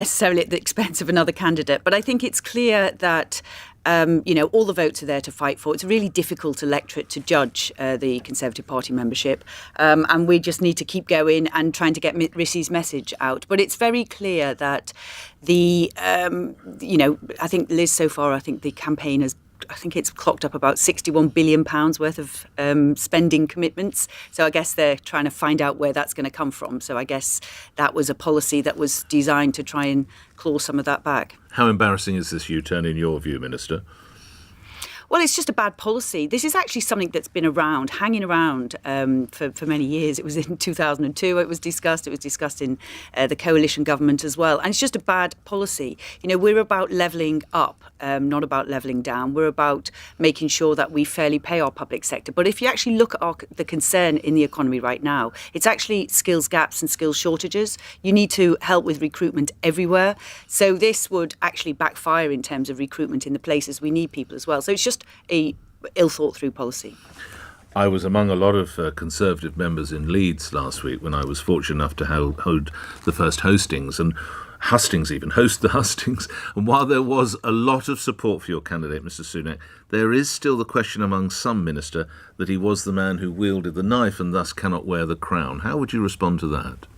necessarily at the expense of another candidate. But I think it's clear that all the votes are there to fight for. It's a really difficult electorate to judge the Conservative Party membership, and we just need to keep going and trying to get Rishi's message out. But it's very clear that I think Liz so far, I think the campaign has. I think it's clocked up about £61 billion worth of spending commitments. So I guess they're trying to find out where that's going to come from. So I guess that was a policy that was designed to try and claw some of that back. How embarrassing is this U-turn in your view, Minister? Well, it's just a bad policy. This is actually something that's been around, hanging around for many years. It was in 2002 it was discussed. It was discussed in the coalition government as well. And it's just a bad policy. We're about levelling up, not about levelling down. We're about making sure that we fairly pay our public sector. But if you actually look at the concern in the economy right now, it's actually skills gaps and skills shortages. You need to help with recruitment everywhere. So this would actually backfire in terms of recruitment in the places we need people as well. So it's just a ill-thought-through policy. I was among a lot of Conservative members in Leeds last week when I was fortunate enough to hold the first hostings, and host the hustings. And while there was a lot of support for your candidate, Mr Sunak, there is still the question among some, Minister, that he was the man who wielded the knife and thus cannot wear the crown. How would you respond to that?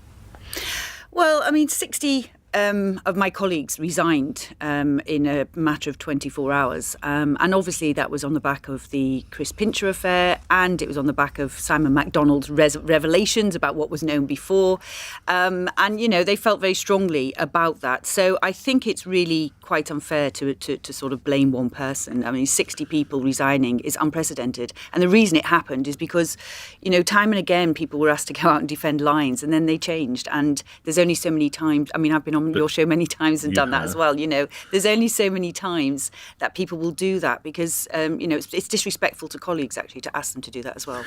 Well, 60 of my colleagues resigned in a matter of 24 hours. And obviously that was on the back of the Chris Pincher affair, and it was on the back of Simon MacDonald's revelations about what was known before. They felt very strongly about that. So I think it's really quite unfair to sort of blame one person. 60 people resigning is unprecedented. And the reason it happened is because, time and again, people were asked to go out and defend lines, and then they changed. And there's only so many times, I've been on your show many times and done that as well. There's only so many times that people will do that because, it's disrespectful to colleagues, actually, to ask them to do that as well.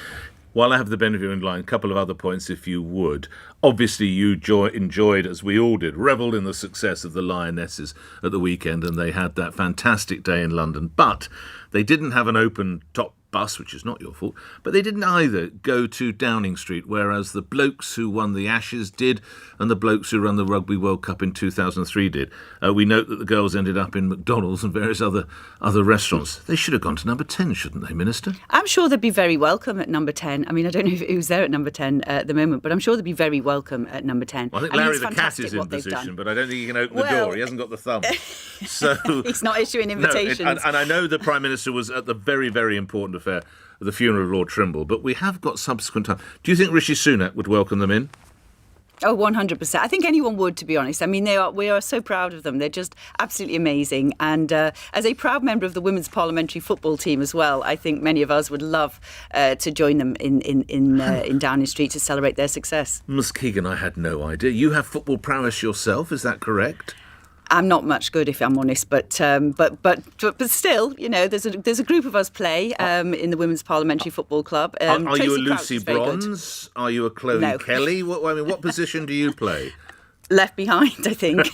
While I have the benefit in line, a couple of other points, if you would. Obviously, you enjoyed, as we all did, revelled in the success of the Lionesses at the weekend, and they had that fantastic day in London. But they didn't have an open-top bus, which is not your fault, but they didn't either go to Downing Street, whereas the blokes who won the Ashes did, and the blokes who ran the Rugby World Cup in 2003 did. We note that the girls ended up in McDonald's and various other restaurants. They should have gone to number 10, shouldn't they, Minister? I'm sure they'd be very welcome at number 10. I don't know who's there at number 10 at the moment, but I'm sure they'd be very welcome at number 10. Well, I think Larry the Cat is in position, but I don't think he can open the door. He hasn't got the thumb. So he's not issuing invitations. No, and I know the Prime Minister was at the very, very important affair of the funeral of Lord Trimble, but we have got subsequent time. Do you think Rishi Sunak would welcome them in? Oh, 100%. I think anyone would, to be honest. We are so proud of them. They're just absolutely amazing. And as a proud member of the women's parliamentary football team as well, I think many of us would love to join them in Downing Street to celebrate their success. Ms Keegan, I had no idea. You have football prowess yourself, is that correct? I'm not much good, if I'm honest, but still, there's a group of us play in the Women's Parliamentary Football Club. Are you a Lucy Bronze? Are you a Chloe Kelly? What position do you play? Left behind, I think.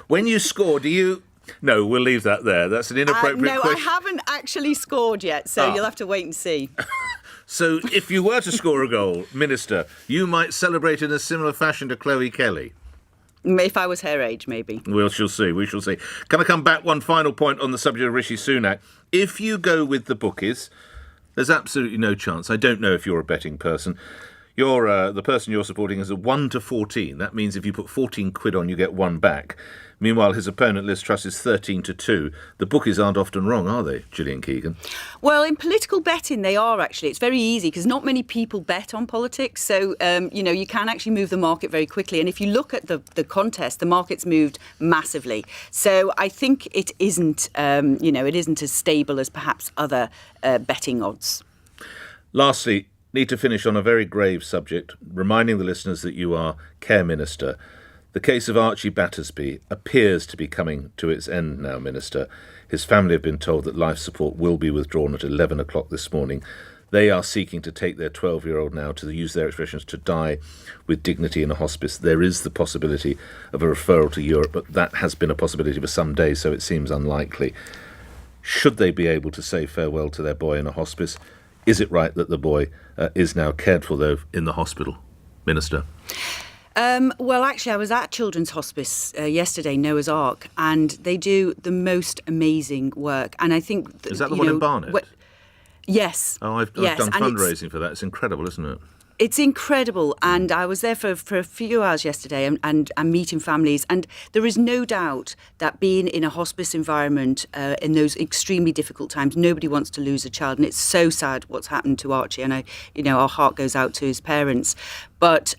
When you score, do you... No, we'll leave that there. That's an inappropriate question. I haven't actually scored yet, so you'll have to wait and see. So if you were to score a goal, Minister, you might celebrate in a similar fashion to Chloe Kelly? If I was her age, maybe. We shall see. Can I come back one final point on the subject of Rishi Sunak? If you go with the bookies, there's absolutely no chance. I don't know if you're a betting person. The person you're supporting is a 1 to 14. That means if you put 14 quid on, you get one back. Meanwhile, his opponent, Liz Truss, is 13 to 2. The bookies aren't often wrong, are they, Gillian Keegan? Well, in political betting, they are actually. It's very easy because not many people bet on politics. So, you can actually move the market very quickly. And if you look at the contest, the market's moved massively. So I think it isn't, it isn't as stable as perhaps other betting odds. Lastly, need to finish on a very grave subject, reminding the listeners that you are Care Minister. The case of Archie Battersby appears to be coming to its end now, Minister. His family have been told that life support will be withdrawn at 11 o'clock this morning. They are seeking to take their 12-year-old now, to use their expressions, to die with dignity in a hospice. There is the possibility of a referral to Europe, but that has been a possibility for some days, so it seems unlikely. Should they be able to say farewell to their boy in a hospice? Is it right that the boy is now cared for, though, in the hospital? Minister? Well, actually, I was at Children's Hospice yesterday, Noah's Ark, and they do the most amazing work. And I think Is that the one in Barnet? Yes. Oh, I've yes. done And fundraising for that. It's incredible, isn't it? it's incredible, and I was there for a few hours yesterday and meeting families, and there is no doubt that being in a hospice environment in those extremely difficult times, nobody wants to lose a child, and it's so sad what's happened to Archie, and our heart goes out to his parents. But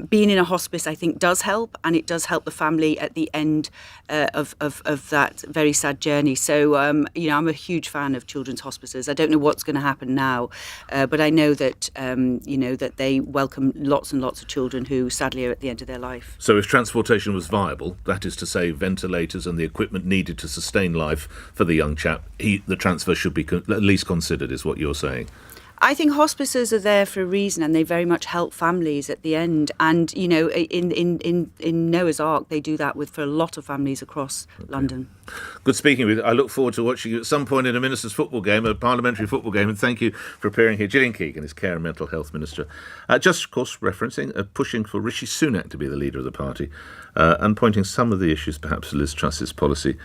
being in a hospice, I think, does help, and it does help the family at the end of that very sad journey. So, I'm a huge fan of children's hospices. I don't know what's going to happen now, but I know that, that they welcome lots and lots of children who sadly are at the end of their life. So if transportation was viable, that is to say ventilators and the equipment needed to sustain life for the young chap, the transfer should be at least considered, is what you're saying. I think hospices are there for a reason, and they very much help families at the end. And in Noah's Ark, they do that for a lot of families across London. Good speaking with you. I look forward to watching you at some point in a minister's football game, a parliamentary football game, and thank you for appearing here. Gillian Keegan is Care and Mental Health Minister. Just, of course, referencing pushing for Rishi Sunak to be the leader of the party and pointing some of the issues perhaps to Liz Truss's policy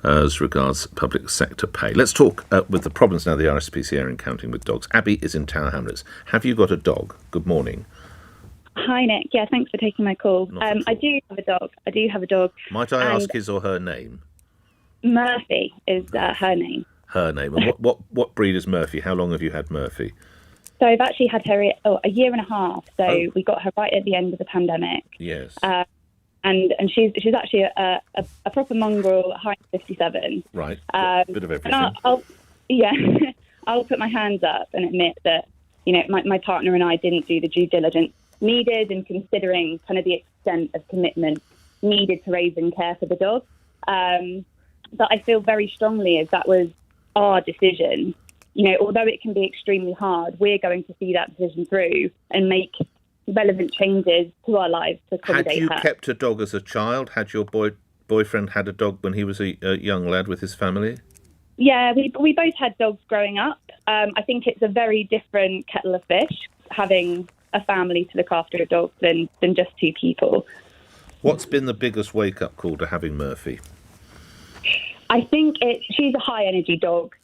as regards public sector pay. Let's talk with the problems now the RSPCA are encountering with dogs. Abby is in Tower Hamlets. Have you got a dog? Good morning. Hi, Nick. Yeah, thanks for taking my call. I do have a dog. Might I ask his or her name? Murphy is her name. Her name. And what breed is Murphy? How long have you had Murphy? So I've actually had her a year and a half. So we got her right at the end of the pandemic. Yes. And she's actually a proper mongrel, height 57. Right. Bit of everything. I'll put my hands up and admit that, my partner and I didn't do the due diligence needed in considering kind of the extent of commitment needed to raise and care for the dog. But I feel very strongly as that was our decision. Although it can be extremely hard, we're going to see that decision through and make relevant changes to our lives to accommodate her. Had you kept a dog as a child? Had your boyfriend had a dog when he was a young lad with his family? Yeah, we both had dogs growing up. I think it's a very different kettle of fish, having a family to look after a dog than just two people. What's been the biggest wake-up call to having Murphy? I think she's a high-energy dog,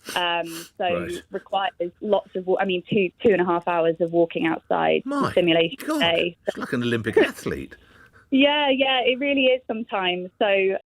requires lots of 2.5 hours of walking outside, stimulation a day. She's like an Olympic athlete. Yeah, it really is sometimes. So